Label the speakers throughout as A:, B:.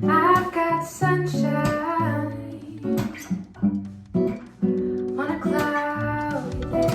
A: I've got sunshine on a cloudy day.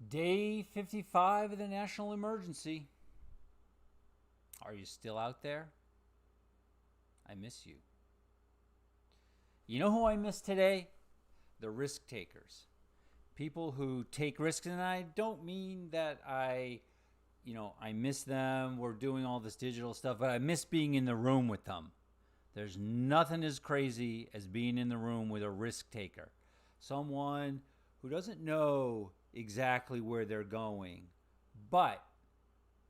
B: Day 55 of the national emergency. Are you still out there? I miss you. You know who I miss today? The risk takers. People who take risks, and I don't mean that I miss them. We're doing all this digital stuff, but I miss being in the room with them. There's nothing as crazy as being in the room with a risk taker. Someone who doesn't know exactly where they're going, but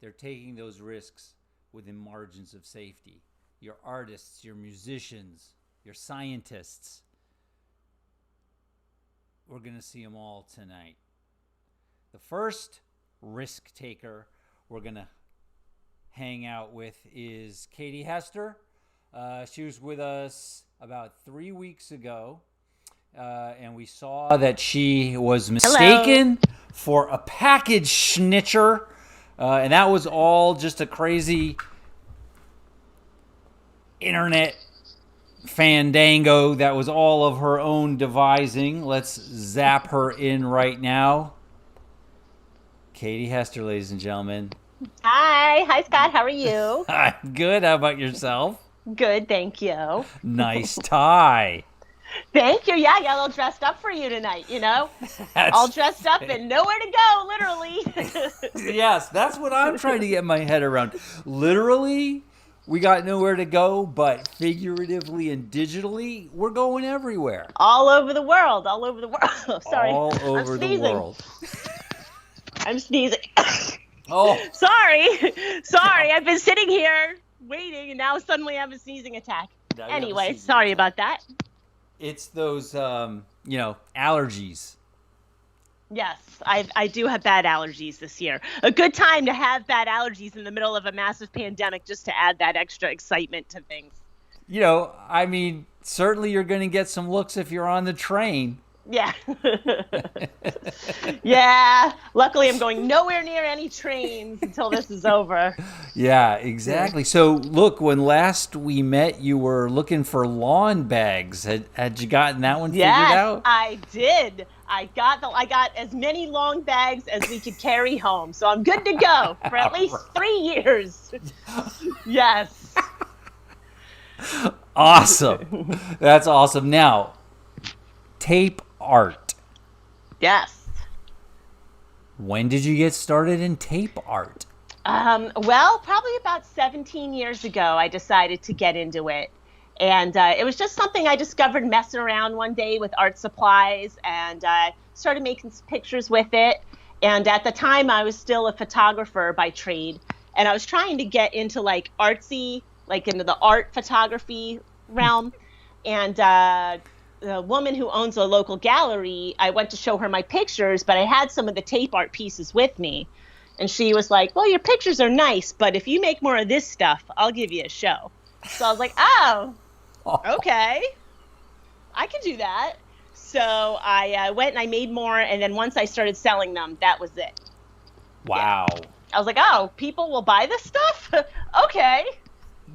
B: they're taking those risks within margins of safety. Your artists, your musicians, your scientists. We're going to see them all tonight. The first risk taker we're going to hang out with is Katie Hester. She was with us about 3 weeks ago. And we saw that she was mistaken for a package snitcher. And that was all just a crazy internet fandango. That was all of her own devising. Let's zap her in right now. Katie Hester, ladies and gentlemen.
C: Hi, Scott. How are you?
B: I'm good. How about yourself?
C: Good, thank you.
B: Nice tie.
C: Thank you. Yeah, I got a little dressed up for you tonight, all dressed up and nowhere to go, literally.
B: Yes, that's what I'm trying to get my head around. Literally, we got nowhere to go, but figuratively and digitally, we're going everywhere.
C: All over the world. Sorry.
B: All over the world.
C: I'm sneezing.
B: Oh.
C: Sorry. I've been sitting here waiting, and now suddenly I have a sneezing attack. Anyway, sorry about that.
B: It's those, allergies.
C: Yes, I do have bad allergies this year. A good time to have bad allergies in the middle of a massive pandemic, just to add that extra excitement to things.
B: Certainly you're going to get some looks if you're on the train.
C: Yeah. Yeah. Luckily, I'm going nowhere near any trains until this is over.
B: Yeah, exactly. So, look, when last we met, you were looking for lawn bags. Had you gotten that one figured out?
C: Yes, I did. I got as many long bags as we could carry home, so I'm good to go for at least 3 years. Yes.
B: Awesome. That's awesome. Now, tape art.
C: Yes.
B: When did you get started in tape art?
C: Well, probably about 17 years ago, I decided to get into it. And it was just something I discovered messing around one day with art supplies, and I started making some pictures with it. And at the time, I was still a photographer by trade. And I was trying to get into artsy, into the art photography realm. And the woman who owns a local gallery, I went to show her my pictures, but I had some of the tape art pieces with me. And she was like, well, your pictures are nice, but if you make more of this stuff, I'll give you a show. So I was like, oh, okay, I can do that. So I went and I made more. And then once I started selling them, that was it.
B: Wow.
C: Yeah. I was like, oh, people will buy this stuff? Okay.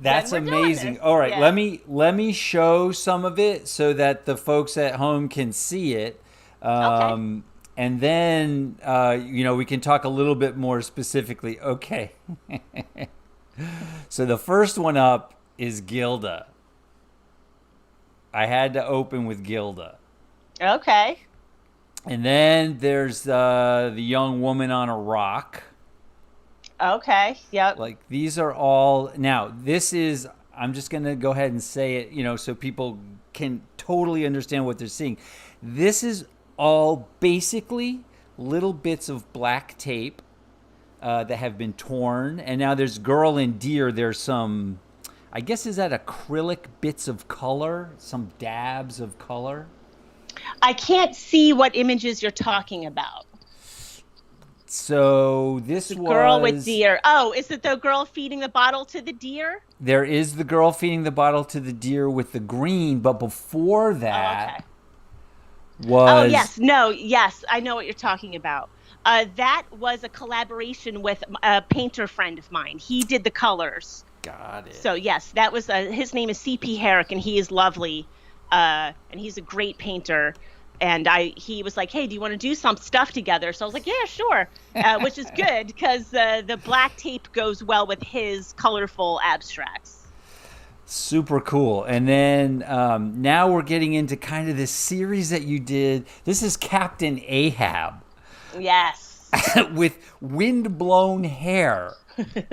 B: That's amazing. All right, yeah. Let me show some of it so that the folks at home can see it.
C: Okay.
B: And then we can talk a little bit more specifically. Okay. So the first one up is Gilda. I had to open with Gilda.
C: Okay.
B: And then there's the young woman on a rock.
C: Okay. Yep.
B: Like these are all now. This is. I'm just gonna go ahead and say it. So people can totally understand what they're seeing. This is all basically little bits of black tape that have been torn, and now there's girl and deer. There's some, I guess, is that acrylic bits of color, some dabs of color.
C: I can't see what images you're talking about.
B: So this
C: The
B: was
C: girl with deer. Oh, is it the girl feeding the bottle to the deer?
B: There is the girl feeding the bottle to the deer with the green, but before that was.
C: Oh, yes. No, yes. I know what you're talking about. That was a collaboration with a painter friend of mine. He did the colors.
B: Got it.
C: So, yes, that was his name is C.P. Herrick, and he is lovely. And he's a great painter. And he was like, hey, do you want to do some stuff together? So I was like, yeah, sure, which is good because the black tape goes well with his colorful abstracts.
B: Super cool. And then now we're getting into kind of this series that you did. This is Captain Ahab.
C: Yes.
B: With wind-blown hair.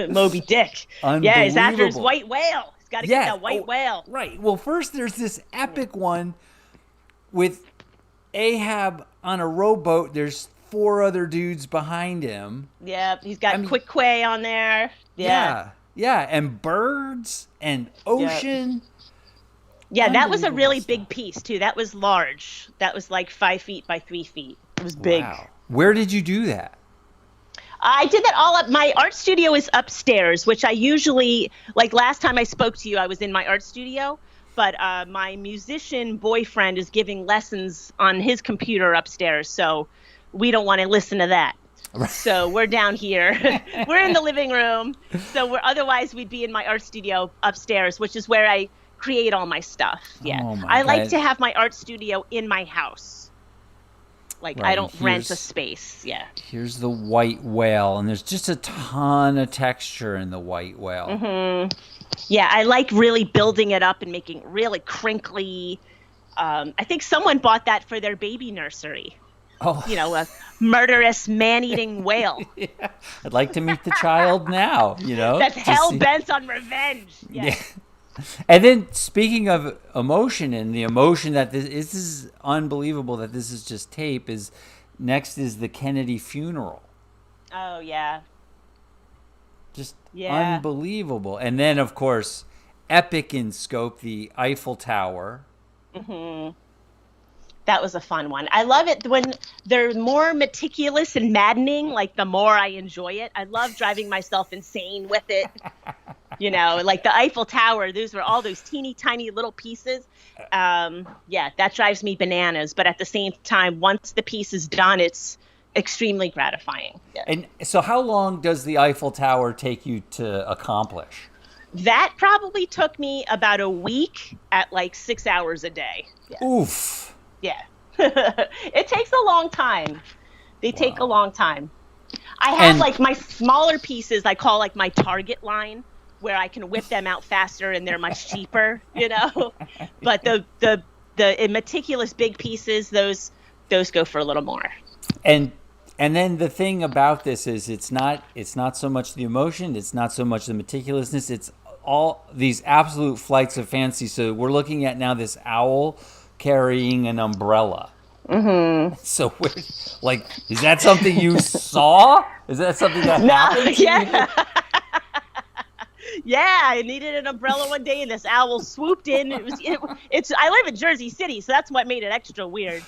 C: Moby Dick. Yeah, he's after his white whale. He's got to get that white whale.
B: Right. Well, first there's this epic one with Ahab on a rowboat. There's 4 other dudes behind him.
C: Yeah, he's got Quick Quay on there. Yeah,
B: and birds and ocean.
C: Yeah, that was a really big piece too. That was large. That was like 5 feet by 3 feet. It was big.
B: Wow. Where did you do that?
C: I did that all up. My art studio is upstairs, which I usually, like last time I spoke to you, I was in my art studio. But my musician boyfriend is giving lessons on his computer upstairs, so we don't want to listen to that. Right. So we're down here. We're in the living room. So otherwise we'd be in my art studio upstairs, which is where I create all my stuff. Yeah, I like to have my art studio in my house. Like I don't rent a space. Yeah. Here's
B: the white whale, and there's just a ton of texture in the white whale.
C: Mm-hmm. Yeah, I like really building it up and making it really crinkly. I think someone bought that for their baby nursery.
B: Oh.
C: A murderous man-eating whale.
B: Yeah. I'd like to meet the child now,
C: That's hell-bent on revenge.
B: Yeah. And then speaking of emotion and the emotion that this is unbelievable that this is just tape, next is the Kennedy funeral.
C: Oh, yeah.
B: Just unbelievable. And then, of course, epic in scope, the Eiffel Tower.
C: Mm-hmm. That was a fun one. I love it when they're more meticulous and maddening, like the more I enjoy it. I love driving myself insane with it. Like the Eiffel Tower, those were all those teeny tiny little pieces. That drives me bananas. But at the same time, once the piece is done, it's extremely gratifying. Yeah.
B: And so how long does the Eiffel Tower take you to accomplish?
C: That probably took me about a week at like 6 hours a day. Yeah.
B: Oof.
C: Yeah. It takes a long time. They take a long time. I have like my smaller pieces I call like my target line where I can whip them out faster and they're much cheaper, But the meticulous big pieces, those go for a little more.
B: And then the thing about this is it's not so much the emotion, it's not so much the meticulousness, it's all these absolute flights of fancy. So we're looking at now this owl carrying an umbrella. Mm-hmm. So is that something you saw? Is that something that happened to you?
C: Yeah, I needed an umbrella one day, and this owl swooped in. I live in Jersey City, so that's what made it extra weird.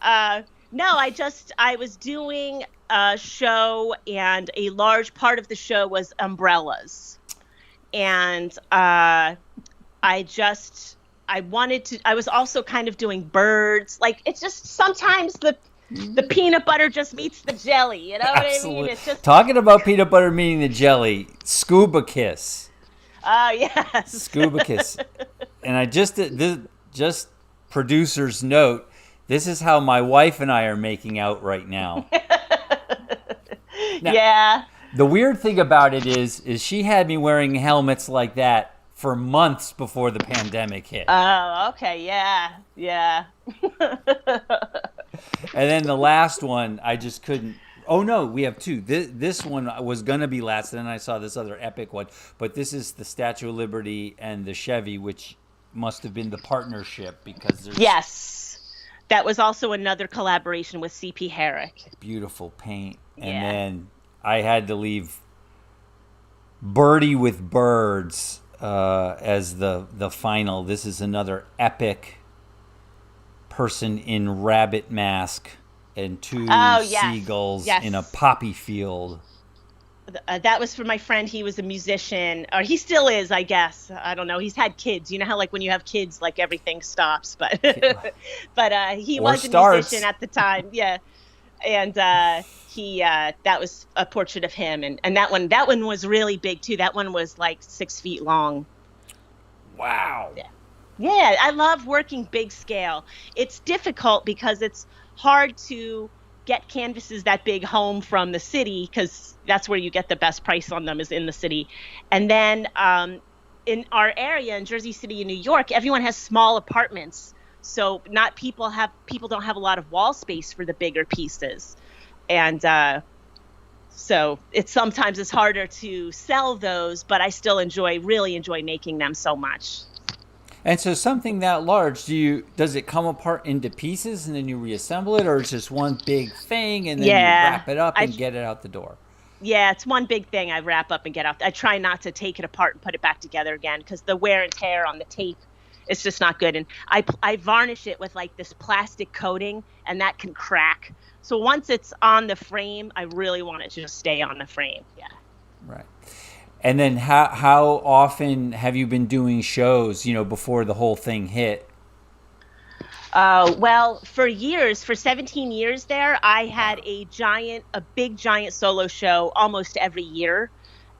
C: No, I was doing a show, and a large part of the show was umbrellas. And I was also kind of doing birds. Like, it's just sometimes the peanut butter just meets the jelly. You know what I mean? It's just
B: talking about peanut butter meeting the jelly. Scuba kiss.
C: Yes.
B: Scuba kiss. And I just producer's note. This is how my wife and I are making out right now. Now,
C: yeah.
B: The weird thing about it is she had me wearing helmets like that for months before the pandemic hit.
C: Oh, okay. Yeah.
B: And then the last one, I just couldn't. Oh no, we have two. This one was gonna be last, and then I saw this other epic one. But this is the Statue of Liberty and the Chevy, which must have been the partnership because there's
C: Yes. That was also another collaboration with C.P. Herrick.
B: beautiful paint. And
C: Yeah.
B: then I had to leave Birdie with Birds as the final. This is another epic person in rabbit mask and two
C: Oh, yes.
B: seagulls
C: Yes.
B: in a poppy field.
C: That was for my friend. He was a musician, or he still is, I guess. I don't know. He's had kids. You know how like when you have kids, like everything stops. But but he
B: Or
C: was
B: starts.
C: a musician at the time. Yeah, and he that was a portrait of him, and that one was really big too. That one was like 6 feet long.
B: Wow.
C: Yeah, I love working big scale. It's difficult because it's hard to get canvases that big home from the city because that's where you get the best price on them is in the city. And then in our area in Jersey City in New York, everyone has small apartments. So people don't have a lot of wall space for the bigger pieces. And so sometimes it's harder to sell those, but I still really enjoy making them so much.
B: And so something that large, does it come apart into pieces and then you reassemble it, or it's just one big thing and then you wrap it up and get it out the door?
C: Yeah, it's one big thing I wrap up and get out. I try not to take it apart and put it back together again because the wear and tear on the tape is just not good. And I varnish it with like this plastic coating, and that can crack. So once it's on the frame, I really want it to just stay on the frame. Yeah.
B: Right. And then how often have you been doing shows, before the whole thing hit?
C: Well, for 17 years there, I had a big giant solo show almost every year.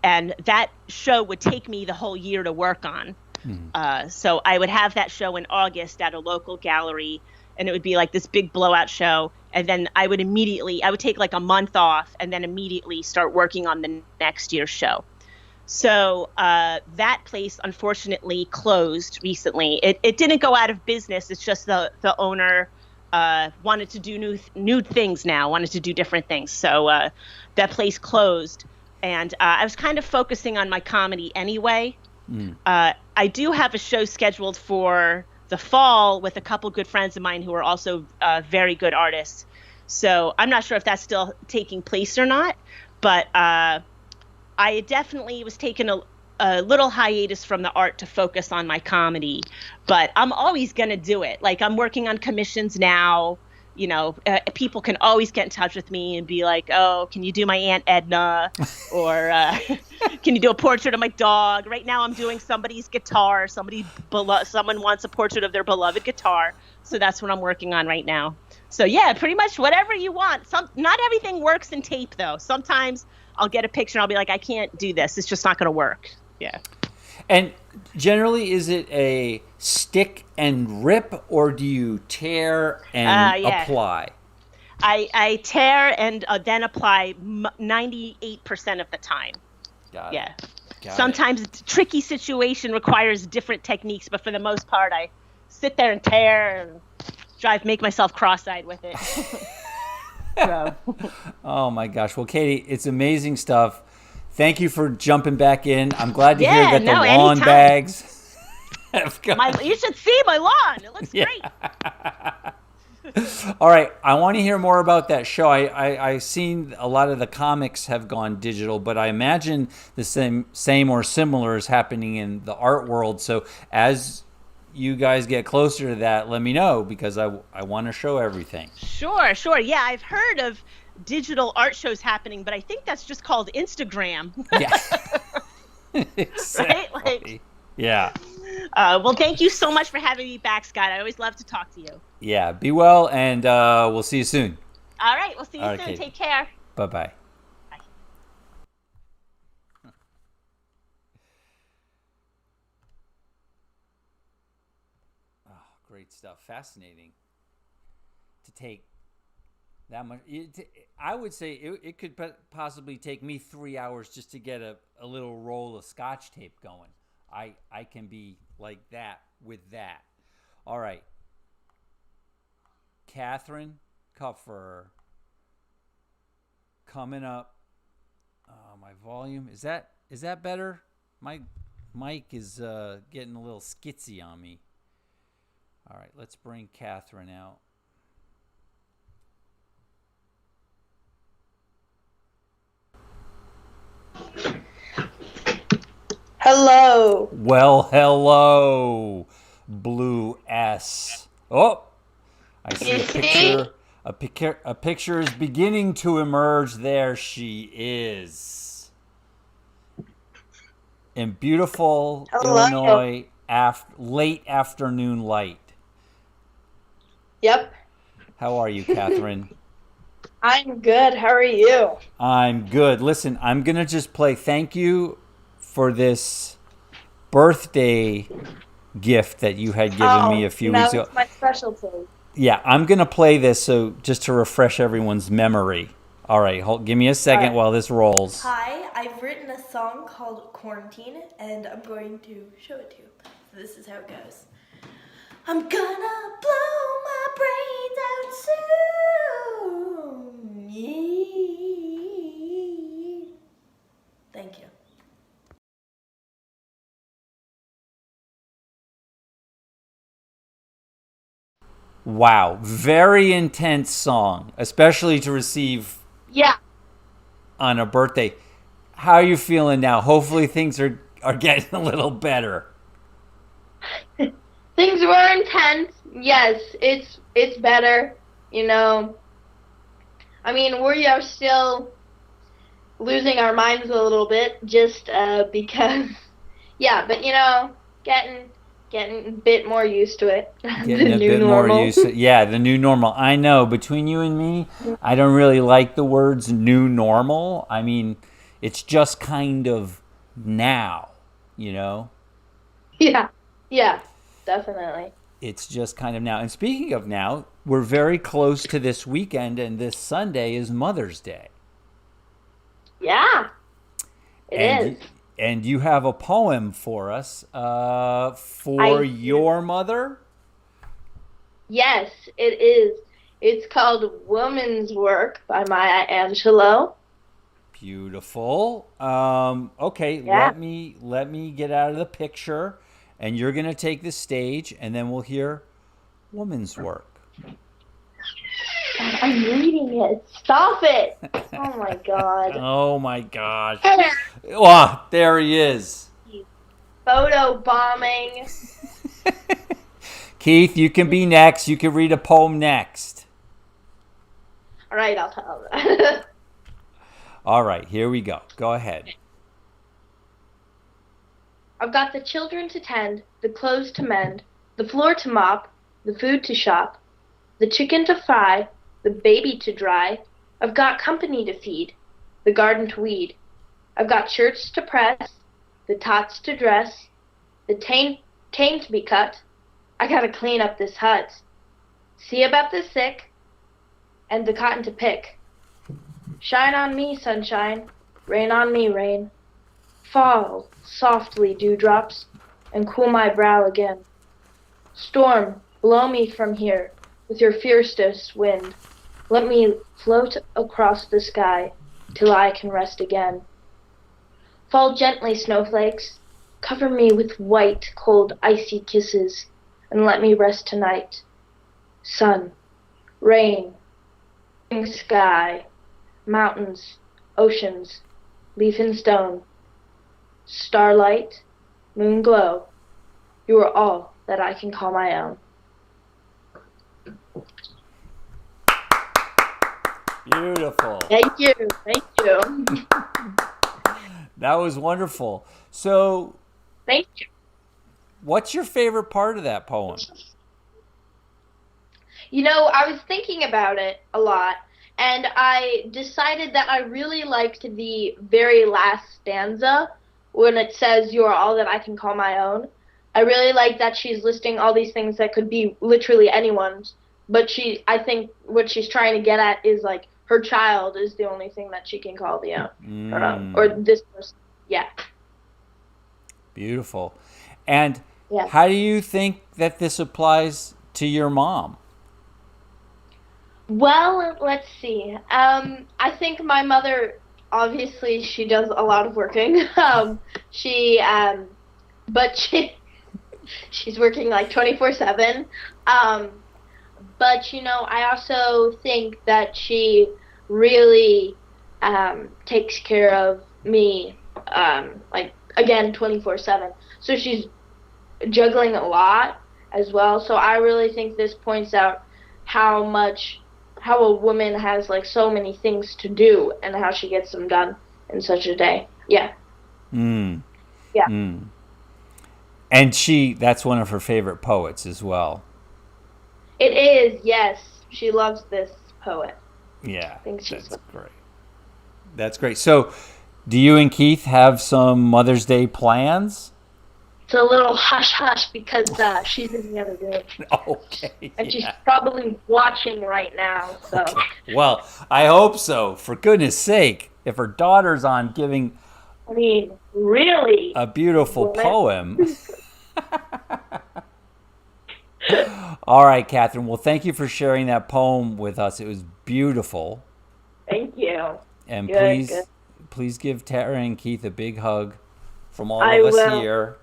C: And that show would take me the whole year to work on. So I would have that show in August at a local gallery, and it would be like this big blowout show. And then I would take like a month off and then immediately start working on the next year's show. So that place, unfortunately, closed recently. It didn't go out of business. It's just the owner wanted to do new things now, wanted to do different things. So that place closed. And I was kind of focusing on my comedy anyway. I do have a show scheduled for the fall with a couple good friends of mine who are also very good artists. So I'm not sure if that's still taking place or not. But I definitely was taking a little hiatus from the art to focus on my comedy, but I'm always going to do it. Like I'm working on commissions now, people can always get in touch with me and be like, oh, can you do my Aunt Edna? Or can you do a portrait of my dog? Right now I'm doing somebody's guitar. Someone wants a portrait of their beloved guitar. So that's what I'm working on right now. So yeah, pretty much whatever you want. Not everything works in tape though. Sometimes I'll get a picture and I'll be like, I can't do this. It's just not going to work. Yeah.
B: And generally, is it a stick and rip, or do you tear and apply?
C: I tear and then apply 98% of the time.
B: Got
C: yeah.
B: Got
C: Sometimes a tricky situation requires different techniques, but for the most part, I sit there and tear and make myself cross-eyed with it. So.
B: Oh my gosh. Well, Katie, it's amazing stuff. Thank you for jumping back in. I'm glad to hear that the lawn
C: anytime.
B: Bags have gone.
C: You should see my lawn. It looks great.
B: All right. I want to hear more about that show. I've seen a lot of the comics have gone digital, but I imagine the same or similar is happening in the art world. So as you guys get closer to that, let me know because I want to show everything.
C: Sure. Yeah, I've heard of digital art shows happening, but I think that's just called Instagram.
B: Yeah. Exactly.
C: Right?
B: Yeah.
C: Well, thank you so much for having me back, Scott. I always love to talk to you.
B: Yeah. Be well, and we'll see you soon.
C: All right. We'll see you soon.
B: Katie.
C: Take care.
B: Bye-bye.
C: Bye.
B: Oh, great stuff. Fascinating to take that much. I would say it could possibly take me 3 hours just to get a little roll of Scotch tape going. I can be like that with that. All right. Katherine Kupferer coming up. My volume is that better? My mic is getting a little skitsy on me. All right, let's bring Katherine out.
D: Hello.
B: Well, hello, Blue S. Oh, I see a picture. A picture is beginning to emerge. There she is, in beautiful
D: Hello.
B: Illinois late afternoon light.
D: Yep.
B: How are you, Katherine?
D: I'm good. How are you?
B: I'm good. Listen, I'm gonna just play. Thank you for this birthday gift that you had given me a few weeks ago.
D: It's my specialty.
B: Yeah, I'm going to play this so just to refresh everyone's memory. All right, give me a second while this rolls.
E: Hi, I've written a song called Quarantine, and I'm going to show it to you. So this is how it goes. I'm gonna blow my brains out soon. Yeah. Thank you.
B: Wow, very intense song, especially to receive on a birthday. How are you feeling now? Hopefully things are getting a little better.
D: Things were intense. Yes, it's better. You know, I mean, we are still losing our minds a little bit just because, but you know, getting a bit more used to it.
B: Getting a bit more used to it. Yeah, the new normal. I know, between you and me, I don't really like the words new normal. I mean, it's just kind of now, you know?
D: Yeah, definitely.
B: It's just kind of now. And speaking of now, we're very close to this weekend, and this Sunday is Mother's Day.
D: Yeah, it is.
B: And you have a poem for us for your mother?
D: Yes, it is. It's called Woman's Work by Maya Angelou.
B: Beautiful. Okay, let me get out of the picture, and you're going to take the stage, and then we'll hear Woman's Work.
D: God, I'm reading it. Stop it. Oh, my God.
B: Oh, my gosh. Oh, there he is.
D: Photo bombing.
B: Keith, you can be next. You can read a poem next.
D: All right, I'll tell them.
B: All right, here we go. Go ahead.
D: I've got the children to tend, the clothes to mend, the floor to mop, the food to shop, the chicken to fry, the baby to dry. I've got company to feed, the garden to weed. I've got shirts to press, the tots to dress, the tame to be cut. I gotta clean up this hut. See about the sick, and the cotton to pick. Shine on me, sunshine, rain on me, rain. Fall softly, dewdrops, and cool my brow again. Storm, blow me from here with your fiercest wind. Let me float across the sky till I can rest again. Fall gently, snowflakes, cover me with white, cold, icy kisses, and let me rest tonight. Sun, rain, sky, mountains, oceans, leaf and stone, starlight, moon glow, you are all that I can call my own.
B: Beautiful.
D: Thank you.
B: That was wonderful. So,
D: Thank you.
B: what's your favorite part of that poem?
D: You know, I was thinking about it a lot, and I decided that I really liked the very last stanza when it says, "You are all that I can call my own." I really like that she's listing all these things that could be literally anyone's, but I think what she's trying to get at is like her child is the only thing that she can call the own, or this person. Yeah.
B: Beautiful. And
D: Yeah.
B: how do you think that this applies to your mom?
D: Well, let's see. I think my mother, obviously, she does a lot of working. She, but she's working like 24/7. Um, but I also think that she really takes care of me, like again 24/7. So she's juggling a lot as well. So I really think this points out how a woman has like so many things to do and how she gets them done in such a day. Yeah.
B: Mm.
D: Yeah.
B: Mm. And that's one of her favorite poets as well.
D: It is, yes. She loves this poet.
B: Yeah,
D: Thinks
B: that's
D: she's
B: great. That's great. So, do you and Keith have some Mother's Day plans?
D: It's a little hush hush because she's in the other room.
B: Okay.
D: And she's
B: Yeah.
D: probably watching right now. So
B: Well, I hope so. For goodness sake, if her daughter's on giving
D: I mean, really.
B: a beautiful
D: Woman.
B: poem. All right, Katherine. Well, thank you for sharing that poem with us. It was beautiful.
D: Thank you.
B: And
D: Good, good.
B: please give Tara and Keith a big hug from all
D: I
B: of us
D: will.
B: here.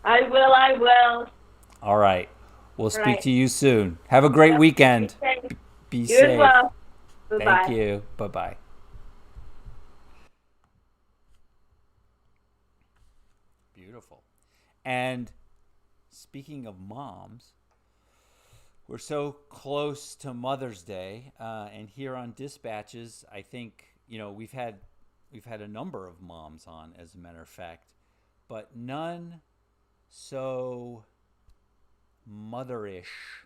D: I will.
B: All right. We'll speak
D: Right.
B: to you soon. Have a great weekend.
D: Okay.
B: Be
D: You
B: safe.
D: as well. Bye-bye.
B: Thank you. Bye-bye. Beautiful. And speaking of moms, we're so close to Mother's Day, and here on Dispatches, I think we've had a number of moms on, as a matter of fact, but none so motherish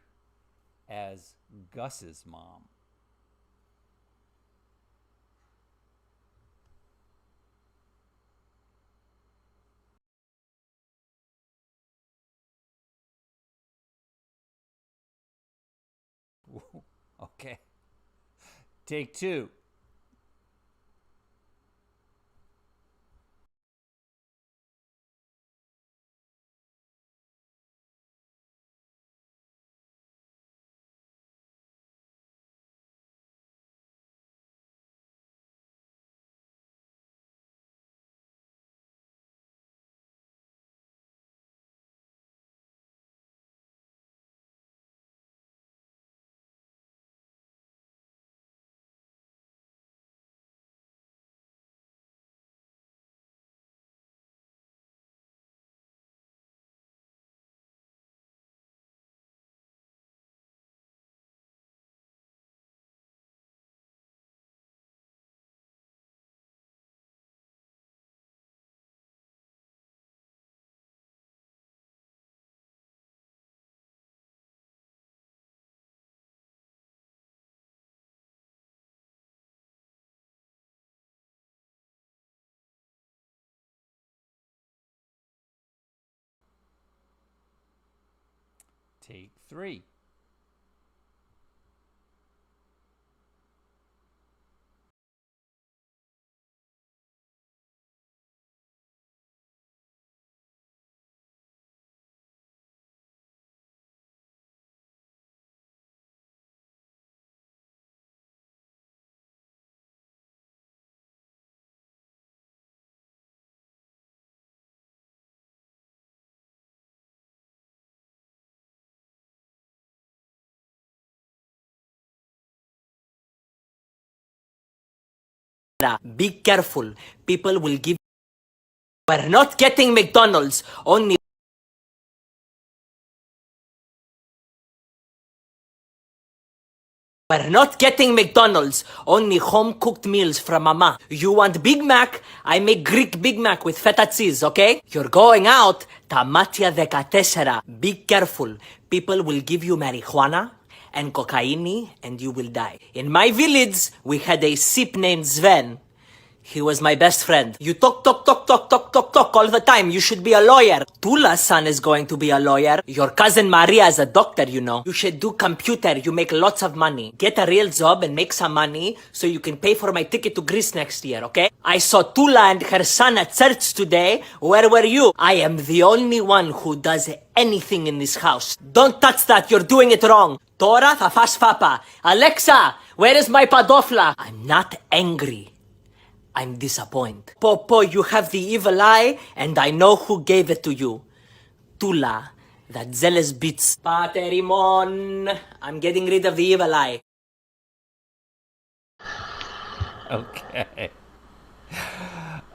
B: as Gus's mom. Okay. Take two. Take three.
F: Be careful. People will give. We're not getting McDonald's. Only. We're not getting McDonald's. Only home cooked meals from Mama. You want Big Mac? I make Greek Big Mac with feta cheese, okay? You're going out. Tamatia 14. Be careful. People will give you marijuana and cocaine and you will die. In my village, we had a sip named Sven. He was my best friend. You talk all the time. You should be a lawyer. Tula's son is going to be a lawyer. Your cousin Maria is a doctor, You should do computer. You make lots of money. Get a real job and make some money so you can pay for my ticket to Greece next year, okay? I saw Tula and her son at church today. Where were you? I am the only one who does anything in this house. Don't touch that. You're doing it wrong. Tora θα φας φάπα. Alexa, where is my padofla? I'm not angry. I'm disappointed. Popo, you have the evil eye, and I know who gave it to you. Tula, that zealous bitch. Paterimon, I'm getting rid of the evil eye.
B: Okay.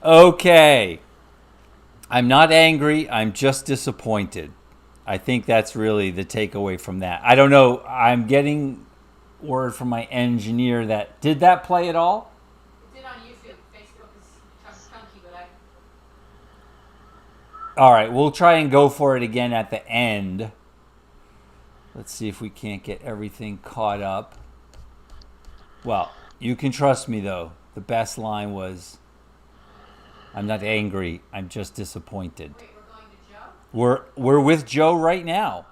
B: Okay. I'm not angry. I'm just disappointed. I think that's really the takeaway from that. I don't know. I'm getting word from my engineer that did that play at all?
G: It did on YouTube. Facebook is chunky, but
B: All right, we'll try and go for it again at the end. Let's see if we can't get everything caught up. Well, you can trust me, though. The best line was, I'm not angry. I'm just disappointed.
G: Wait, we're going to Joe?
B: We're with Joe right now.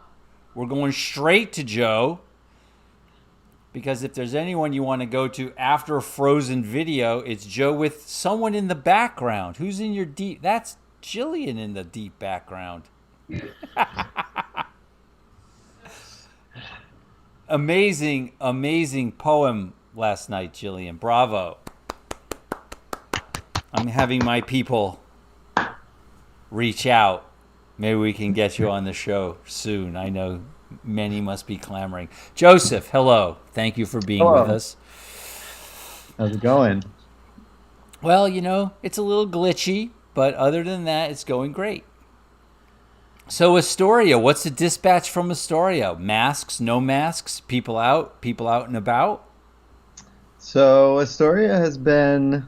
B: We're going straight to Joe. Because if there's anyone you want to go to after a Frozen video, it's Joe with someone in the background. Who's in your deep? That's Jillian in the deep background. Amazing, amazing poem last night, Jillian. Bravo. I'm having my people reach out. Maybe we can get you on the show soon. I know many must be clamoring. Joseph, hello. Thank you for being with us.
H: How's it going?
B: Well, you know, it's a little glitchy, but other than that, it's going great. So Astoria, what's the dispatch from Astoria? Masks, no masks, people out and about?
H: So Astoria has been,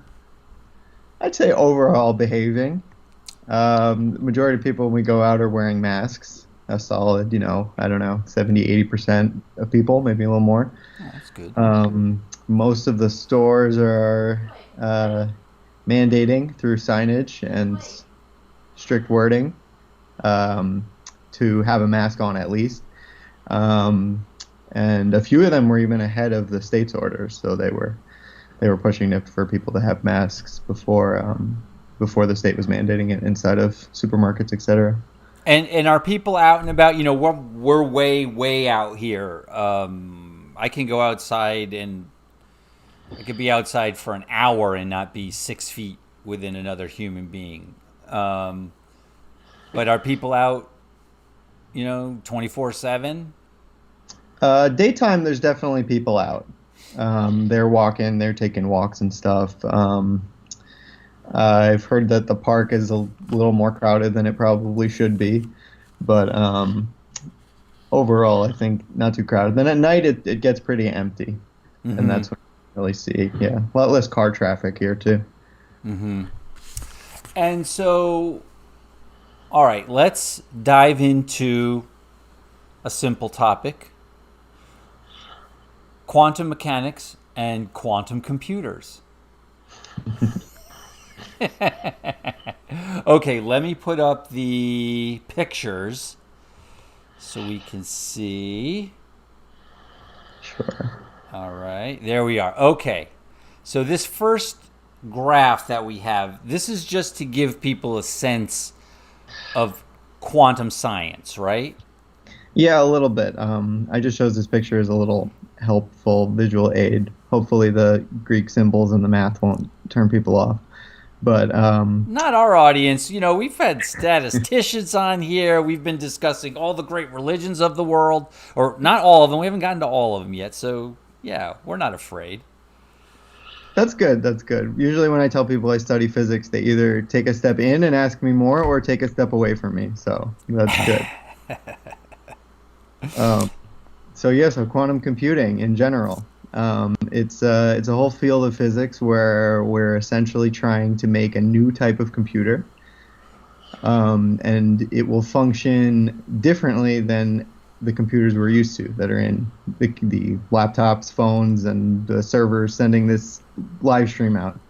H: I'd say, overall behaving. Majority of people when we go out are wearing masks. A solid, I don't know, 70-80% of people, maybe a little more.
B: Oh, that's good.
H: Most of the stores are mandating through signage and strict wording to have a mask on at least. And a few of them were even ahead of the state's orders, so they were pushing it for people to have masks before the state was mandating it inside of supermarkets, etc.
B: And are people out and about? You know, we're way out here. I can go outside and I could be outside for an hour and not be 6 feet within another human being. But are people out, 24/7?
H: Daytime, there's definitely people out. They're walking, they're taking walks and stuff. I've heard that the park is a little more crowded than it probably should be, but overall, I think not too crowded. Then at night, it gets pretty empty, and that's when you really see, a lot less car traffic here too.
B: Mm-hmm. And so, all right, let's dive into a simple topic: quantum mechanics and quantum computers. Okay, let me put up the pictures so we can see.
H: Sure.
B: All right, there we are. Okay, so this first graph that we have, this is just to give people a sense of quantum science, right?
H: Yeah, a little bit. I just chose this picture as a little helpful visual aid. Hopefully the Greek symbols and the math won't turn people off. But
B: not our audience. We've had statisticians on here. We've been discussing all the great religions of the world, or not all of them. We haven't gotten to all of them yet. So, yeah, we're not afraid.
H: That's good. That's good. Usually when I tell people I study physics, they either take a step in and ask me more or take a step away from me. So that's good. So quantum computing in general. It's a whole field of physics where we're essentially trying to make a new type of computer, and it will function differently than the computers we're used to that are in the laptops, phones, and the servers sending this live stream out.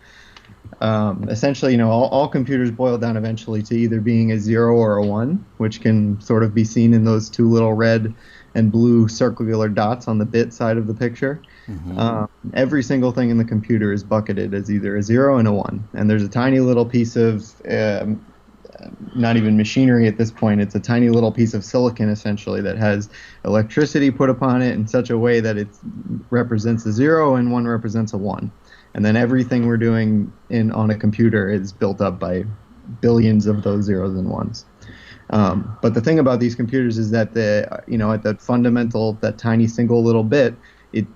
H: Essentially, all computers boil down eventually to either being a 0 or a 1, which can sort of be seen in those two little red and blue circular dots on the bit side of the picture. Mm-hmm. Every single thing in the computer is bucketed as either a 0 and a 1. And there's a tiny little piece of not even machinery at this point. It's a tiny little piece of silicon essentially that has electricity put upon it in such a way that it represents a 0 and 1 represents a 1. And then everything we're doing on a computer is built up by billions of those zeros and ones. But the thing about these computers is that at that fundamental, that tiny single little bit,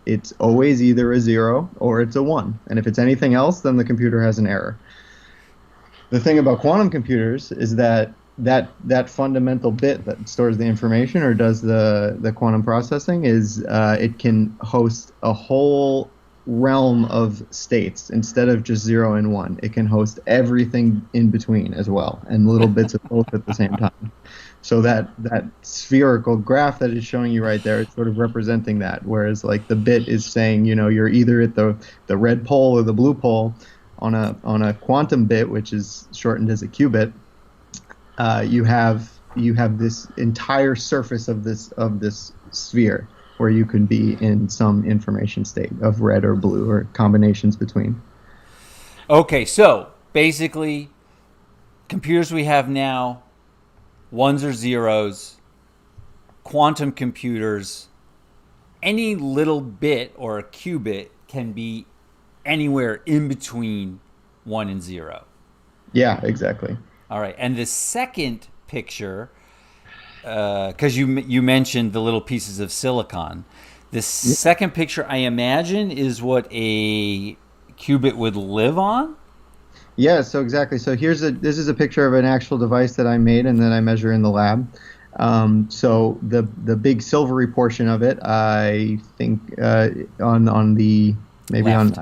H: it's always either a 0 or it's a 1. And if it's anything else, then the computer has an error. The thing about quantum computers is that fundamental bit that stores the information or does the quantum processing is it can host a whole realm of states instead of just 0 and 1. It can host everything in between as well, and little bits of both at the same time. So that spherical graph that is showing you right there is sort of representing that, whereas like the bit is saying, you're either at the red pole or the blue pole. On a quantum bit, which is shortened as a qubit, you have this entire surface of this sphere where you can be in some information state of red or blue or combinations between.
B: Okay, so basically, computers we have now, ones or zeros, quantum computers, any little bit or a qubit can be anywhere in between 1 and 0.
H: Yeah, exactly.
B: All right, and the second picture, because you mentioned the little pieces of silicon, the second picture I imagine is what a qubit would live on.
H: Yeah, so exactly. So this is a picture of an actual device that I made and that I measure in the lab. So the big silvery portion of it, I think on the maybe
B: left.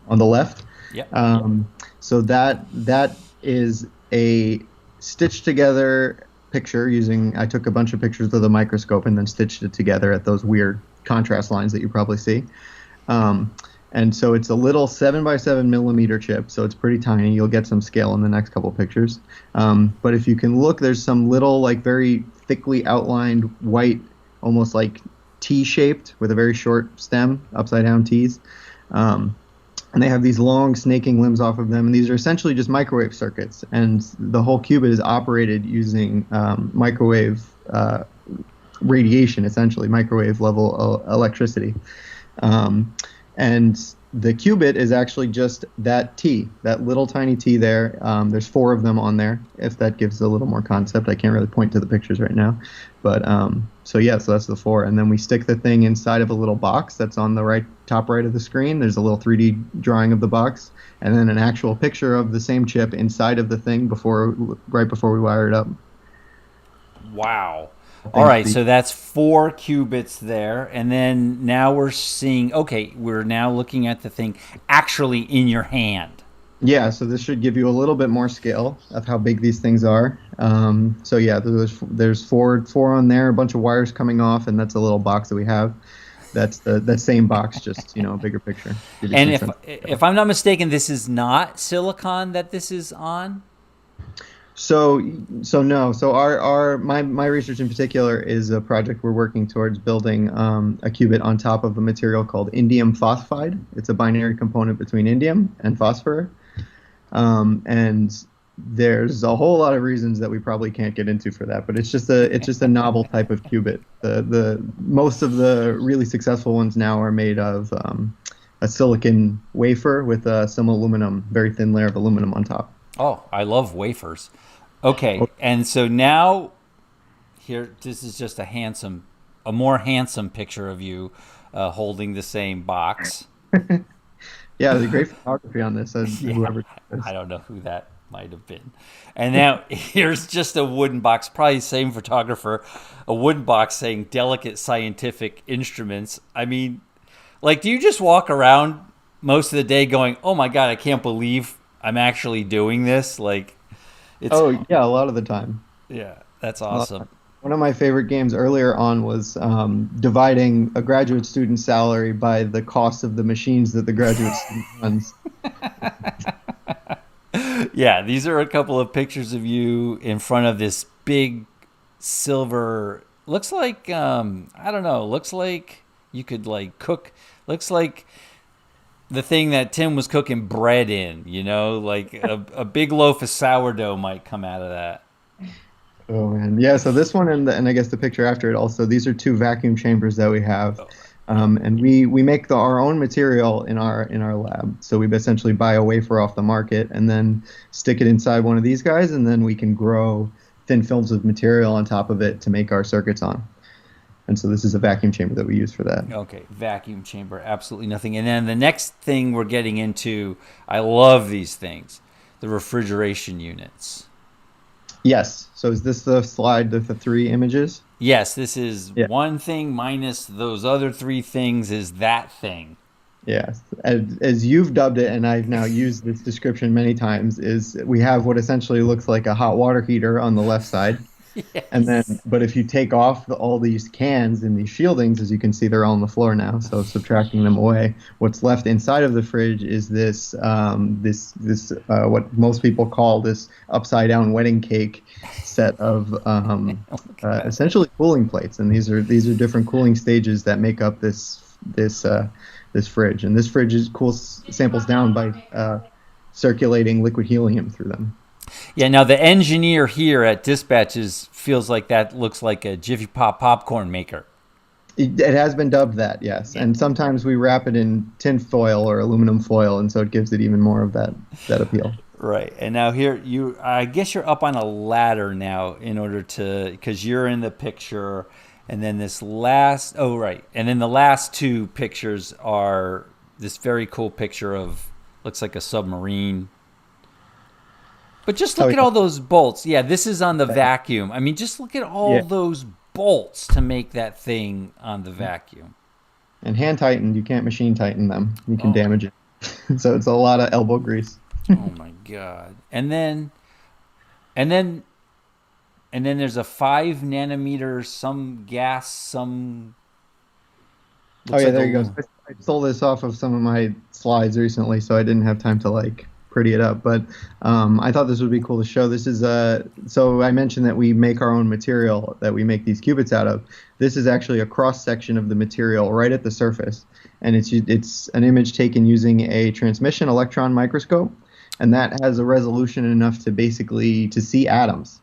H: on the left.
B: Yep.
H: So that is a stitched together picture I took a bunch of pictures with a microscope and then stitched it together at those weird contrast lines that you probably see. And so it's a little 7x7 millimeter chip, so it's pretty tiny. You'll get some scale in the next couple pictures. But if you can look, there's some little, like, very thickly outlined white, almost like T-shaped with a very short stem, upside down T's. And they have these long snaking limbs off of them, and these are essentially just microwave circuits. And the whole qubit is operated using microwave radiation, essentially microwave level electricity. And the qubit is actually just that T, that little tiny T there. There's 4 of them on there, if that gives a little more concept. I can't really point to the pictures right now. But so that's the 4. And then we stick the thing inside of a little box that's on the top right of the screen. There's a little 3D drawing of the box, and then an actual picture of the same chip inside of the thing right before we wire it up.
B: Wow. All right, so that's 4 qubits there, and then now we're now looking at the thing actually in your hand.
H: Yeah, so this should give you a little bit more scale of how big these things are. So yeah, there's four on there, a bunch of wires coming off, and that's a little box that we have. That's the same box, just a bigger picture.
B: And if I'm not mistaken, this is not silicon that this is on?
H: So no. So my research in particular is a project we're working towards building a qubit on top of a material called indium phosphide. It's a binary component between indium and phosphor. And there's a whole lot of reasons that we probably can't get into for that, but it's just a novel type of qubit. The most of the really successful ones now are made of a silicon wafer with some aluminum, very thin layer of aluminum on top.
B: Oh, I love wafers. Okay, and so now this is just a more handsome picture of you holding the same box.
H: Yeah, there's great photography on this. Whoever
B: I don't know who that might have been. And now here's just a wooden box, probably the same photographer, a wooden box saying delicate scientific instruments. I mean, like, do you just walk around most of the day going, oh my God, I can't believe I'm actually doing this? Like,
H: yeah, a lot of the time.
B: Yeah, that's awesome.
H: One of my favorite games earlier on was dividing a graduate student's salary by the cost of the machines that the graduate student runs.
B: Yeah, these are a couple of pictures of you in front of this big silver, looks like, I don't know, looks like you could like cook, looks like the thing that Tim was cooking bread in, like a big loaf of sourdough might come out of that.
H: Oh man, yeah. So this one and I guess the picture after it also. These are two vacuum chambers that we have, and we make our own material in our lab. So we essentially buy a wafer off the market and then stick it inside one of these guys, and then we can grow thin films of material on top of it to make our circuits on. And so this is a vacuum chamber that we use for that.
B: Okay, vacuum chamber, absolutely nothing. And then the next thing we're getting into, I love these things, the refrigeration units.
H: Yes. So is this the slide with the 3 images?
B: Yes, this is one thing minus those other 3 things is that thing.
H: Yes. As you've dubbed it, and I've now used this description many times, is we have what essentially looks like a hot water heater on the left side.
B: Yes.
H: And then, but if you take off all these cans and these shieldings, as you can see, they're all on the floor now. So subtracting them away, what's left inside of the fridge is this what most people call this upside down wedding cake set of essentially cooling plates. And these are different cooling stages that make up this fridge. And this fridge cools samples down by circulating liquid helium through them.
B: Yeah, now the engineer here at Dispatches feels like that looks like a Jiffy Pop popcorn maker.
H: It has been dubbed that, yes. And sometimes we wrap it in tin foil or aluminum foil, and so it gives it even more of that appeal.
B: Right. And now here, I guess you're up on a ladder now because you're in the picture. And then And then the last 2 pictures are this very cool picture of, looks like a submarine. But just look at all those bolts. Yeah, this is on the vacuum. I mean, just look at all those bolts to make that thing on the vacuum.
H: And hand tightened, you can't machine tighten them. You can damage it. So it's a lot of elbow grease.
B: Oh my God. And then there's a 5 nanometer, some gas, some.
H: There you go. I stole this off of some of my slides recently, so I didn't have time to pretty it up, but I thought this would be cool to show. This is so I mentioned that we make our own material that we make these qubits out of. This is actually a cross section of the material right at the surface, and it's an image taken using a transmission electron microscope, and that has a resolution enough to see atoms.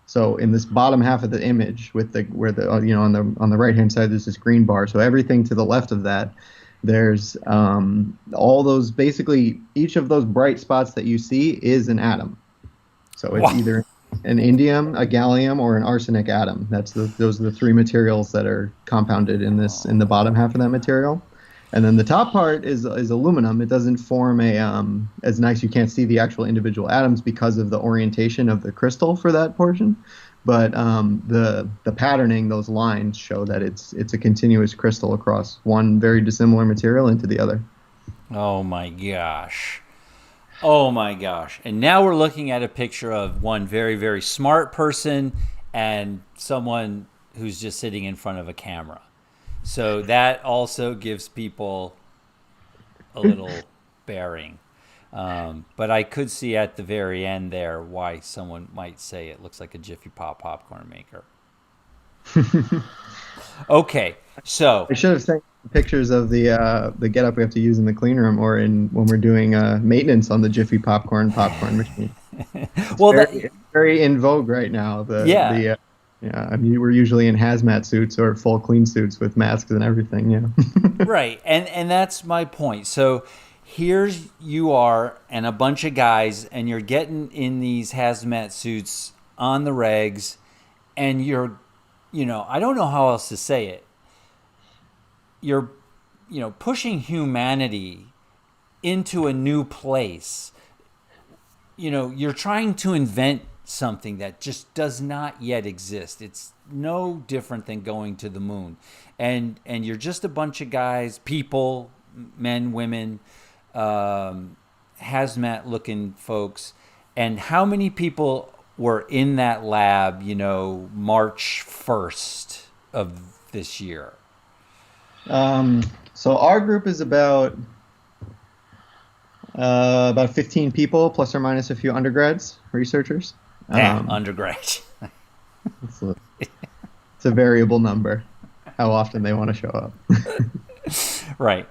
H: So in this bottom half of the image, on the right hand side, there's this green bar. So everything to the left of that, there's all those, basically each of those bright spots that you see is an atom. So it's either an indium, a gallium, or an arsenic atom. Those are the 3 materials that are compounded in the bottom half of that material. And then the top part is aluminum. It doesn't form as nice. You can't see the actual individual atoms because of the orientation of the crystal for that portion. But the patterning, those lines show that it's a continuous crystal across one very dissimilar material into the other.
B: Oh my gosh. Oh my gosh. And now we're looking at a picture of one very, very smart person and someone who's just sitting in front of a camera. So that also gives people a little bearing. But I could see at the very end there why someone might say it looks like a Jiffy Pop popcorn maker. Okay, so
H: I should have sent pictures of the getup we have to use in the clean room or when we're doing maintenance on the Jiffy popcorn machine. It's very in vogue right now. I mean, we're usually in hazmat suits or full clean suits with masks and everything. Yeah.
B: Right, and that's my point. So here's you are and a bunch of guys, and you're getting in these hazmat suits on the regs, and you're, I don't know how else to say it. You're, pushing humanity into a new place. You're trying to invent something that just does not yet exist. It's no different than going to the moon. And you're just a bunch of guys, people, men, women, hazmat looking folks. And how many people were in that lab, March 1st of this year?
H: So our group is about 15 people, plus or minus a few undergrads, researchers.
B: Undergrad.
H: It's a variable number, how often they want to show up.
B: Right.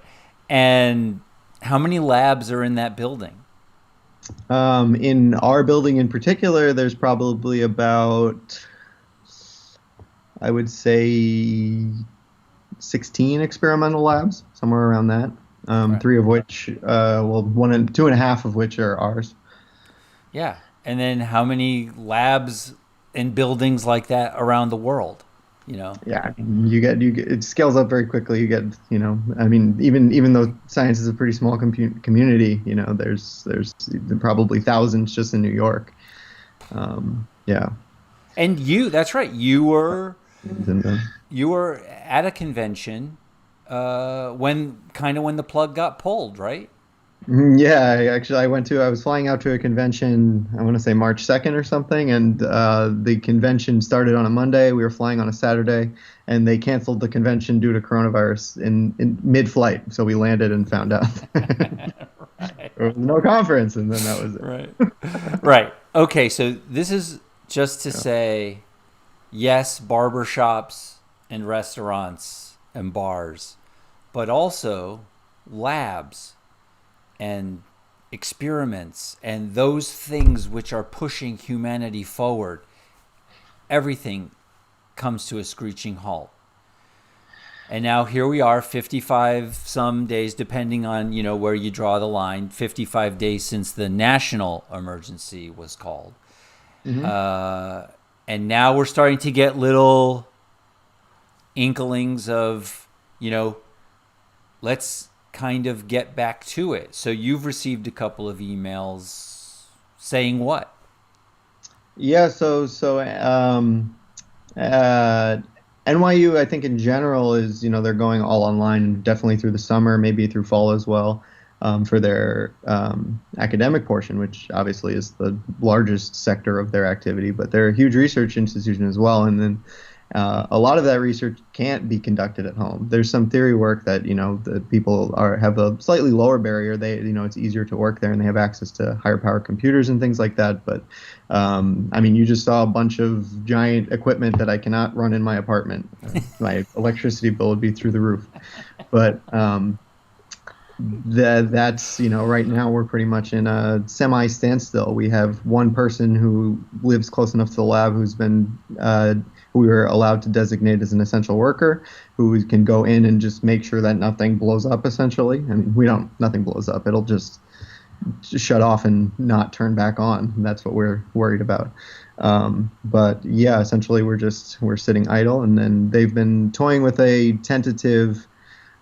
B: And How many labs are in that building?
H: In our building in particular, there's probably about, I would say, 16 experimental labs, somewhere around that.
B: Right.
H: 3 of which, two and a half of which are ours.
B: Yeah. And then how many labs and buildings like that around the world?
H: Yeah, you get it scales up very quickly. You get, I mean, even though science is a pretty small community, there's probably thousands just in New York. Yeah.
B: And that's right. You were at a convention when the plug got pulled, right?
H: Yeah, I was flying out to a convention, I want to say March 2nd or something, and the convention started on a Monday. We were flying on a Saturday, and they canceled the convention due to coronavirus in mid-flight. So we landed and found out there was no conference, and then that was it.
B: Right. Right. Okay, so this is just to say, yes, barbershops and restaurants and bars, but also labs and experiments and those things which are pushing humanity forward. Everything comes to a screeching halt. And now here we are, 55 some days, depending on, where you draw the line, 55 days since the national emergency was called. Mm-hmm. And now we're starting to get little inklings of, let's kind of get back to it. So you've received a couple of emails saying what?
H: Yeah, NYU, I think in general is, they're going all online, definitely through the summer, maybe through fall as well, for their academic portion, which obviously is the largest sector of their activity, but they're a huge research institution as well. And then a lot of that research can't be conducted at home. There's some theory work that, the people have a slightly lower barrier. They, it's easier to work there and they have access to higher power computers and things like that. But, you just saw a bunch of giant equipment that I cannot run in my apartment. My electricity bill would be through the roof. But that's, right now we're pretty much in a semi standstill. We have one person who lives close enough to the lab who's been who we were allowed to designate as an essential worker, who can go in and just make sure that nothing blows up, essentially. I mean, nothing blows up. It'll just shut off and not turn back on. And that's what we're worried about. But yeah, essentially we're sitting idle. And then they've been toying with a tentative,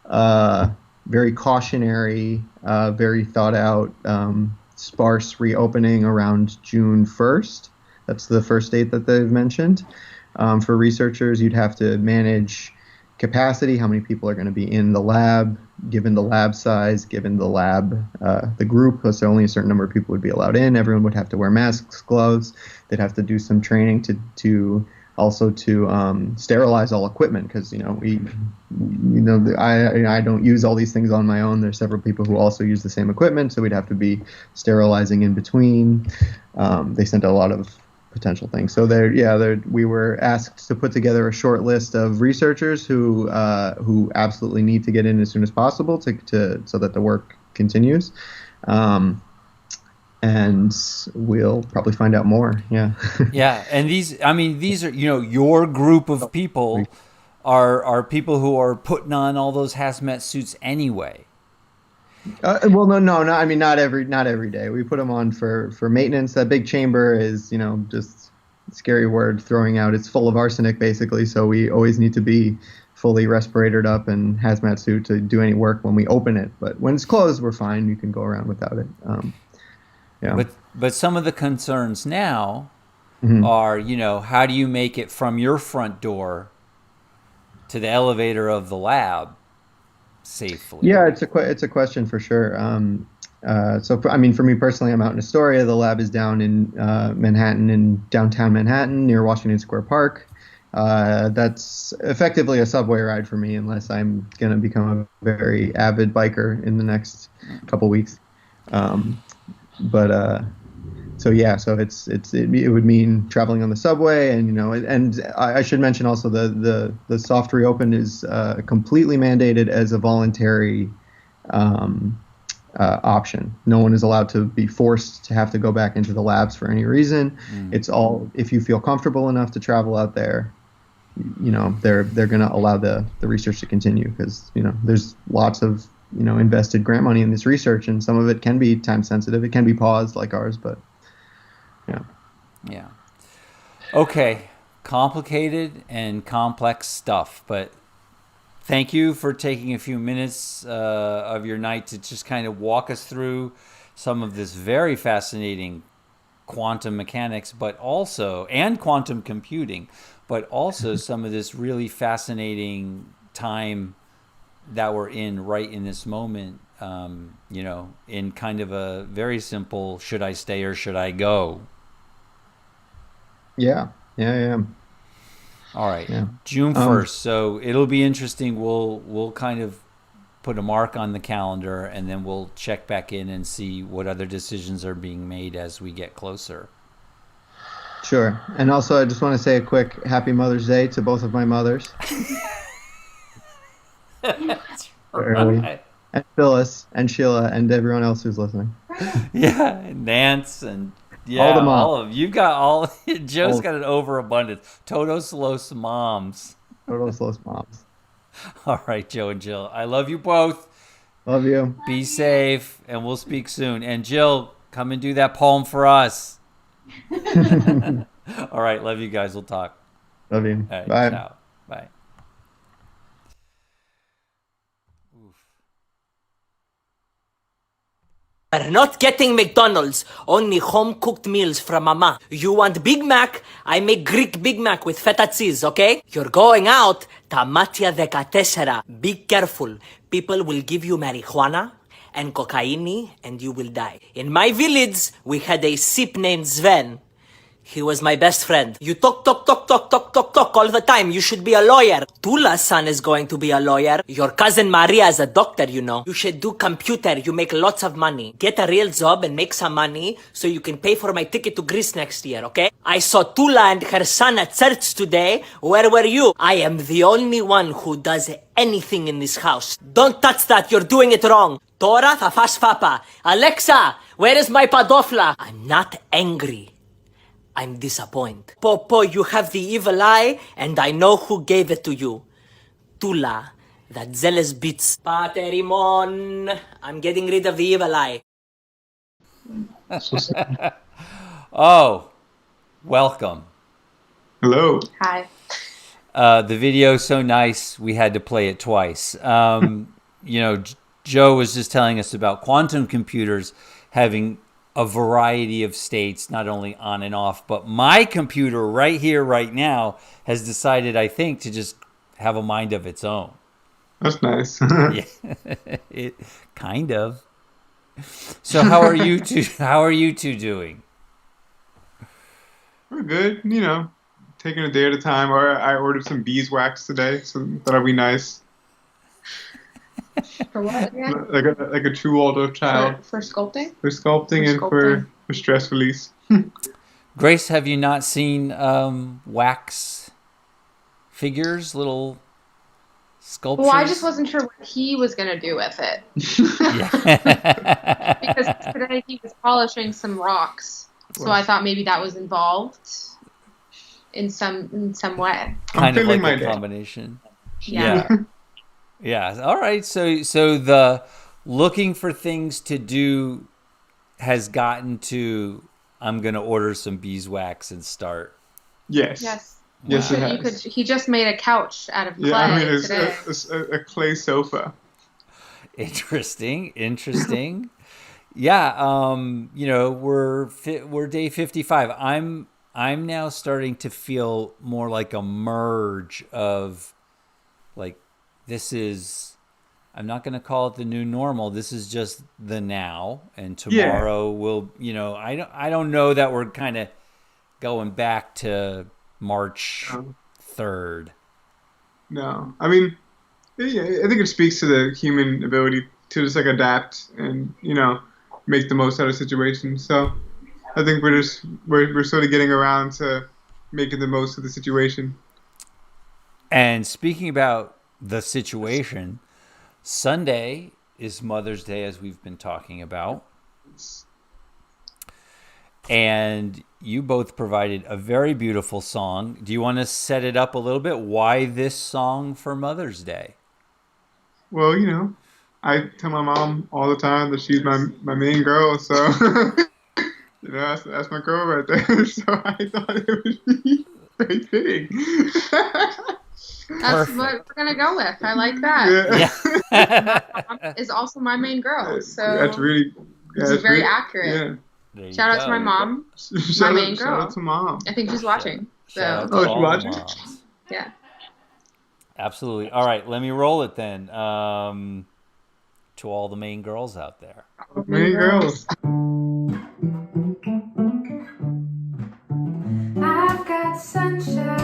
H: very cautionary, very thought out, sparse reopening around June 1st. That's the first date that they've mentioned. For researchers, you'd have to manage capacity, how many people are going to be in the lab, given the lab size, given the lab, the group, because only a certain number of people would be allowed in. Everyone would have to wear masks, gloves. They'd have to do some training to sterilize all equipment, because I don't use all these things on my own. There's several people who also use the same equipment, so we'd have to be sterilizing in between. They sent a lot of potential things. So we were asked to put together a short list of researchers who absolutely need to get in as soon as possible so that the work continues. And we'll probably find out more. Yeah.
B: Yeah. And these are, your group of people are people who are putting on all those hazmat suits anyway.
H: Well, no. I mean, not every day. We put them on for maintenance. That big chamber is, just a scary word throwing out. It's full of arsenic, basically. So we always need to be fully respiratored up and hazmat suit to do any work when we open it. But when it's closed, we're fine. You can go around without it. Yeah.
B: But some of the concerns now
H: Mm-hmm.
B: are, how do you make it from your front door to the elevator of the lab safely?
H: Yeah, it's a question for sure. For me personally, I'm out in Astoria. The lab is down in Manhattan, in downtown Manhattan, near Washington Square Park. That's effectively a subway ride for me, unless I'm going to become a very avid biker in the next couple weeks. So it would mean traveling on the subway, and I should mention also the soft reopen is completely mandated as a voluntary option. No one is allowed to be forced to have to go back into the labs for any reason. It's all, if you feel comfortable enough to travel out there, they're going to allow the research to continue, because there's lots of invested grant money in this research, and some of it can be time sensitive. It can be paused like ours, but
B: yeah. Okay, complicated and complex stuff, but thank you for taking a few minutes of your night to just kind of walk us through some of this very fascinating quantum mechanics, but also, and quantum computing, but also some of this really fascinating time that we're in right in this moment, in kind of a very simple, should I stay or should I go?
H: Yeah.
B: All right.
H: Yeah.
B: June 1st. So it'll be interesting. We'll kind of put a mark on the calendar, and then we'll check back in and see what other decisions are being made as we get closer.
H: Sure. And also, I just want to say a quick happy Mother's Day to both of my mothers.
B: Right.
H: And Phyllis and Sheila and everyone else who's listening.
B: Yeah, and Nance and
H: all the moms.
B: All of you got all. Joe's got an overabundance. Todos los moms.
H: Todos los moms.
B: All right, Joe and Jill. I love you both.
H: Love you.
B: Be safe, and we'll speak soon. And Jill, come and do that poem for us. All right, love you guys. We'll talk.
H: Love you.
B: All right,
H: bye.
B: Ciao. Bye.
F: We're not getting McDonald's, only home-cooked meals from Mama. You want Big Mac? I make Greek Big Mac with feta cheese, okay? You're going out, Tamatia de Katesera. Be careful. People will give you marijuana and cocaine, and you will die. In my village, we had a sip named Sven. He was my best friend. You talk all the time. You should be a lawyer. Tula's son is going to be a lawyer. Your cousin Maria is a doctor, You should do computer. You make lots of money. Get a real job and make some money so you can pay for my ticket to Greece next year, okay? I saw Tula and her son at church today. Where were you? I am the only one who does anything in this house. Don't touch that. You're doing it wrong. Tora thafas papa. Alexa, where is my padofla? I'm not angry. I'm disappointed. Popo, you have the evil eye, and I know who gave it to you. Tula, that zealous bitch. Paterimon, I'm getting rid of the evil eye.
B: Oh, welcome.
I: Hello.
D: Hi.
B: The video's so nice, we had to play it twice. Joe was just telling us about quantum computers having a variety of states, not only on and off, but my computer right here, right now, has decided, I think, to just have a mind of its own.
I: That's nice.
B: Yeah, it kind of. So how are you two? How are you two doing?
I: We're good, taking a day at a time. Or I ordered some beeswax today, so that'll be nice.
J: For what? Yeah.
I: Like a true Waldorf child.
J: For sculpting?
I: For sculpting and for stress release.
B: Grace, have you not seen wax figures, little sculptures?
J: Well, I just wasn't sure what he was going to do with it. Because today he was polishing some rocks. So I thought maybe that was involved in some way.
B: Kind of like a combination.
J: Yeah.
B: Yeah. All right. So the looking for things to do has gotten to, I'm going to order some beeswax and start.
I: Yes.
J: Yes.
I: Yes, it has.
J: He just made a couch out of clay.
I: Yeah, I mean,
J: today.
I: it's a clay sofa.
B: Interesting. Yeah. We're day 55. I'm now starting to feel more like a merge of like, this is, I'm not going to call it the new normal. This is just the now, and tomorrow will, I don't know that we're kind of going back to March 3rd.
I: No, I mean, I think it speaks to the human ability to just like adapt and make the most out of situations. So I think we're sort of getting around to making the most of the situation.
B: And speaking about the situation, Sunday is Mother's Day, as we've been talking about. And you both provided a very beautiful song. Do you want to set it up a little bit? Why this song for Mother's Day?
I: Well, I tell my mom all the time that she's my main girl, so that's my girl right there. So I thought it would be very fitting.
J: That's what we're gonna go with. I like that.
B: Yeah.
J: My mom is also my main girl, so
I: That's really
J: it's very accurate.
I: Yeah.
J: Shout out to my mom, my main girl.
I: Shout out to mom.
J: I think she's watching.
B: Shout
J: So
B: out to
I: she's
B: all the
I: watching?
B: moms.
J: yeah.
B: Absolutely. All right, let me roll it then. To all the main girls out there.
I: Main girls.
A: I've got sunshine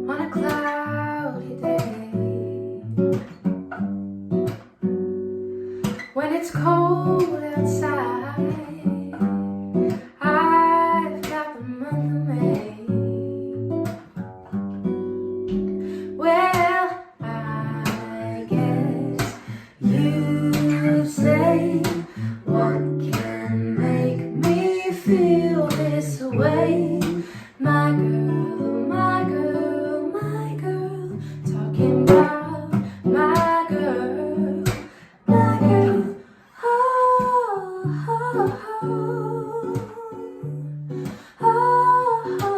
A: on a cloudy day. When it's cold outside, I've got the month of May. Well, I guess you say, what can make me feel this way? My girl, my girl, my girl, talking about my girl, my girl. Oh, oh, oh, oh,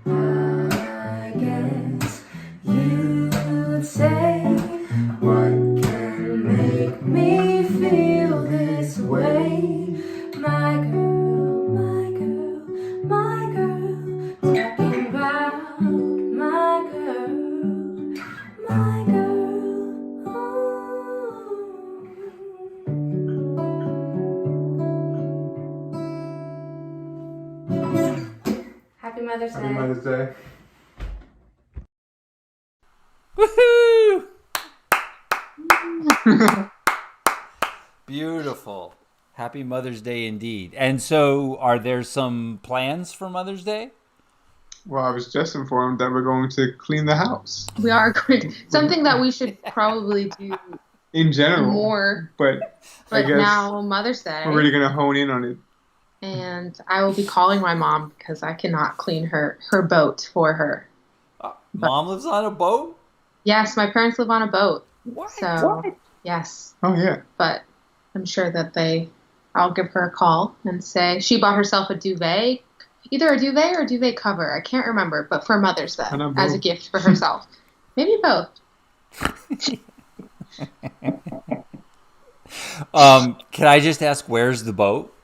A: oh. I guess you'd say, what can make me feel this way? My girl, my girl, my girl, talking about my girl, my girl. Happy Mother's Day.
I: Happy Mother's Day.
B: Woohoo! Beautiful. Happy Mother's Day indeed. And so, are there some plans for Mother's Day?
I: Well, I was just informed that we're going to clean the house.
J: We are going something that we should probably do
I: In general.
J: more.
I: But I
J: But
I: guess
J: now Mother's Day,
I: we're really going to hone in on it.
J: and I will be calling my mom because I cannot clean her boat for her.
B: Mom lives on a boat?
J: Yes, my parents live on a boat.
B: What?
J: So yes,
I: Oh, yeah.
J: but I'm sure that I'll give her a call and say she bought herself a duvet, either a duvet or a duvet cover. I can't remember, but for Mother's Day
I: Why not
J: as a
I: both?
J: gift for herself. Maybe both.
B: Can I just ask, where's the boat?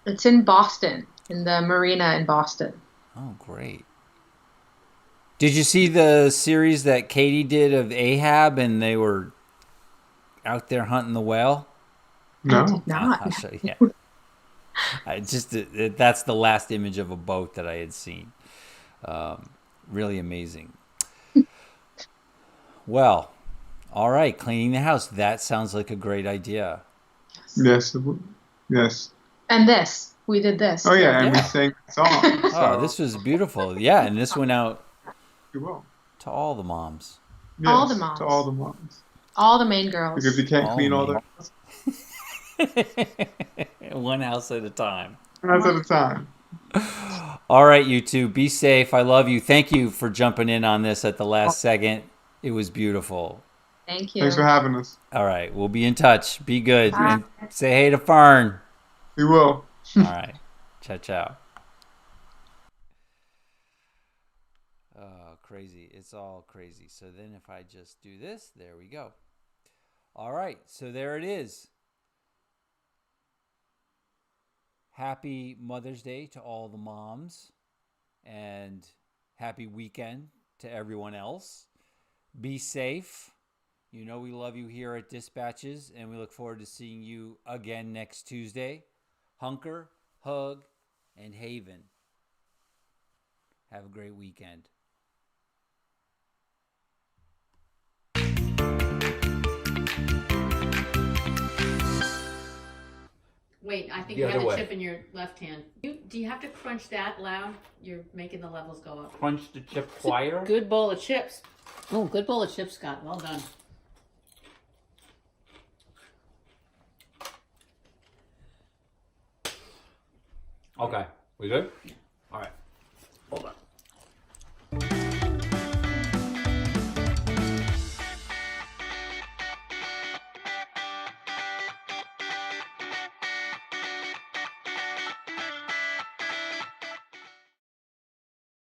J: It's in Boston, in the marina in Boston.
B: Oh, great. Did you see the series that Katie did of Ahab and they were out there hunting the whale?
I: No.
J: I did not.
B: I'll show you. That's the last image of a boat that I had seen. Really amazing. Well, all right, cleaning the house. That sounds like a great idea.
I: Yes. Yes.
J: And we did this.
I: Oh, yeah. And
B: Yeah.
I: we sang the song.
B: Oh,
I: So
B: this was beautiful. Yeah, and this went out
I: you will.
B: to all the moms.
J: All
I: Yes,
J: the moms.
I: To all the moms.
J: All the main girls.
I: Because you can't
B: All
I: clean all
B: the
I: the
B: One house at a time.
I: house at a time.
B: All right, you two, be safe. I love you. Thank you for jumping in on this at the last second. It was beautiful.
J: Thank you.
I: Thanks for having us.
B: All right, we'll be in touch. Be good.
J: Bye.
B: And say hey to Fern.
I: We will.
B: All right. Ciao, ciao. Oh, crazy. It's all crazy. So then if I just do this, there we go. All right. So there it is. Happy Mother's Day to all the moms. And happy weekend to everyone else. Be safe. You know we love you here at Dispatches, and we look forward to seeing you again next Tuesday. Hunker, hug, and haven. Have a great weekend.
G: Wait, I think
B: The
G: you have
B: other
G: the
B: way.
G: chip in your left hand. Do you have to crunch that loud? You're making the levels go up.
B: Crunch the chip choir.
G: Good bowl of chips. Oh, good bowl of chips, Scott. Well done.
B: Okay, we good? All right.